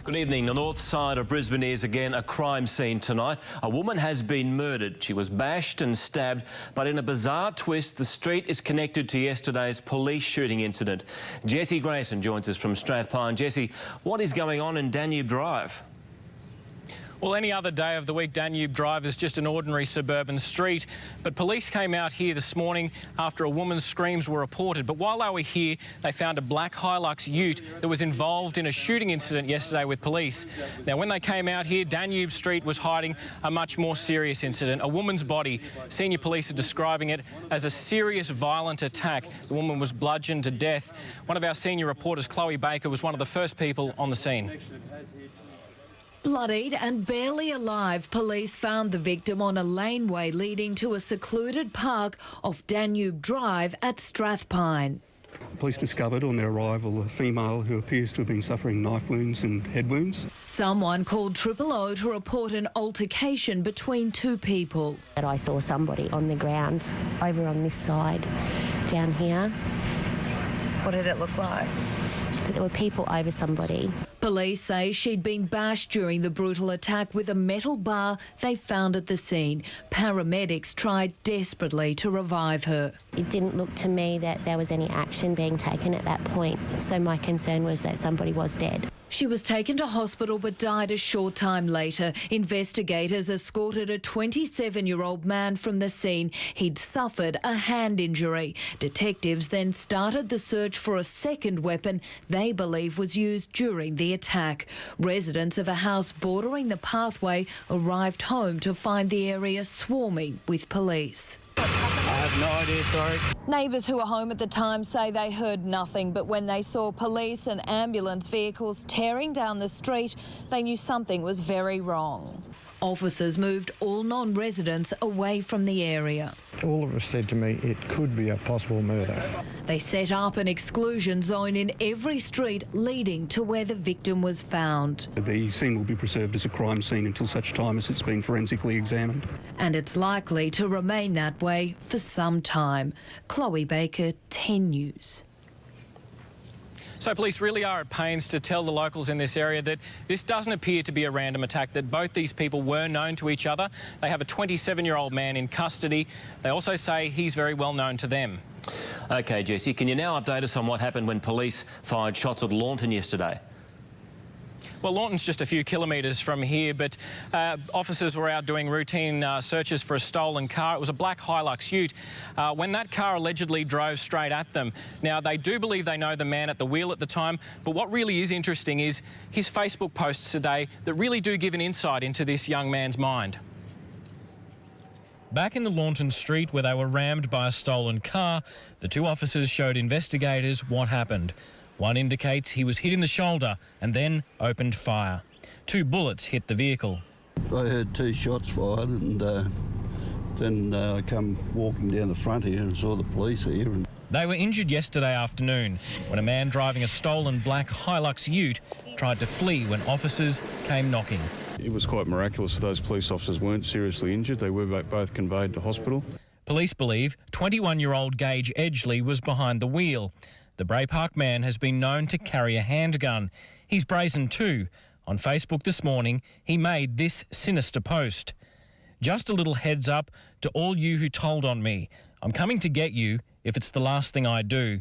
Good evening. The north side of Brisbane is again a crime scene tonight. A woman has been murdered. She was bashed and stabbed, but in a bizarre twist, the street is connected to yesterday's police shooting incident. Jessie Grayson joins us from Strathpine. Jessie, what is going on in Danube Drive? Well, any other day of the week, Danube Drive is just an ordinary suburban street. But police came out here this morning after a woman's screams were reported. But while they were here, they found a black Hilux ute that was involved in a shooting incident yesterday with police. Now, when they came out here, Danube Street was hiding a much more serious incident, a woman's body. Senior police are describing it as a serious violent attack. The woman was bludgeoned to death. One of our senior reporters, Chloe Baker, was one of the first people on the scene. Bloodied and barely alive, police found the victim on a laneway leading to a secluded park off Danube Drive at Strathpine. Police discovered on their arrival a female who appears to have been suffering knife wounds and head wounds. Someone called 000 to report an altercation between two people. I saw somebody on the ground over on this side down here. What did it look like? There were people over somebody. Police say she'd been bashed during the brutal attack with a metal bar they found at the scene. Paramedics tried desperately to revive her. It didn't look to me that there was any action being taken at that point, so my concern was that somebody was dead. She was taken to hospital but died a short time later. Investigators escorted a 27-year-old man from the scene. He'd suffered a hand injury. Detectives then started the search for a second weapon they believe was used during the attack. Residents of a house bordering the pathway arrived home to find the area swarming with police. I have no idea, sorry. Neighbours who were home at the time say they heard nothing, but when they saw police and ambulance vehicles tearing down the street, they knew something was very wrong. Officers moved all non-residents away from the area. All of us said to me it could be a possible murder. They set up an exclusion zone in every street leading to where the victim was found. The scene will be preserved as a crime scene until such time as it's been forensically examined. And it's likely to remain that way for some time. Chloe Baker, 10 News. So police really are at pains to tell the locals in this area that this doesn't appear to be a random attack, that both these people were known to each other. They have a 27-year-old man in custody. They also say he's very well known to them. OK, Jessie, can you now update us on what happened when police fired shots at Launton yesterday? Well, Launton's just a few kilometres from here, but officers were out doing routine searches for a stolen car. It was a black Hilux ute when that car allegedly drove straight at them. Now, they do believe they know the man at the wheel at the time, but what really is interesting is his Facebook posts today that really do give an insight into this young man's mind. Back in the Launton street where they were rammed by a stolen car, the two officers showed investigators what happened. One indicates he was hit in the shoulder and then opened fire. 2 bullets hit the vehicle. I heard 2 shots fired and then I come walking down the front here and saw the police here. They were injured yesterday afternoon when a man driving a stolen black Hilux ute tried to flee when officers came knocking. It was quite miraculous that those police officers weren't seriously injured. They were both conveyed to hospital. Police believe 21-year-old Gage Edgley was behind the wheel. The Bray Park man has been known to carry a handgun. He's brazen too. On Facebook this morning, he made this sinister post. Just a little heads up to all you who told on me. I'm coming to get you if it's the last thing I do.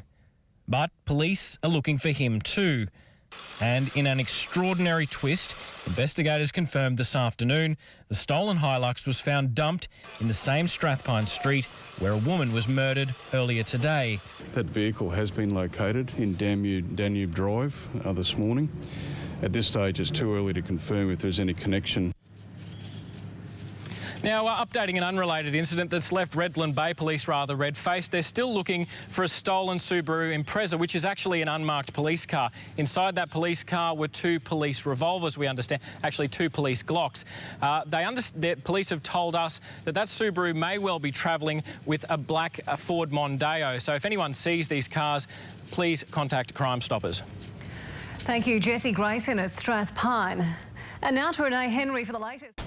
But police are looking for him too. And in an extraordinary twist, investigators confirmed this afternoon the stolen Hilux was found dumped in the same Strathpine street where a woman was murdered earlier today. That vehicle has been located in Danube Drive this morning. At this stage, it's too early to confirm if there's any connection. Now, updating an unrelated incident that's left Redland Bay Police rather red-faced. They're still looking for a stolen Subaru Impreza, which is actually an unmarked police car. Inside that police car were 2 police revolvers, we understand, actually 2 police Glocks. The police have told us that Subaru may well be travelling with a black Ford Mondeo. So if anyone sees these cars, please contact Crime Stoppers. Thank you, Jessie Grayson at Strathpine. And now to Renee Henry for the latest.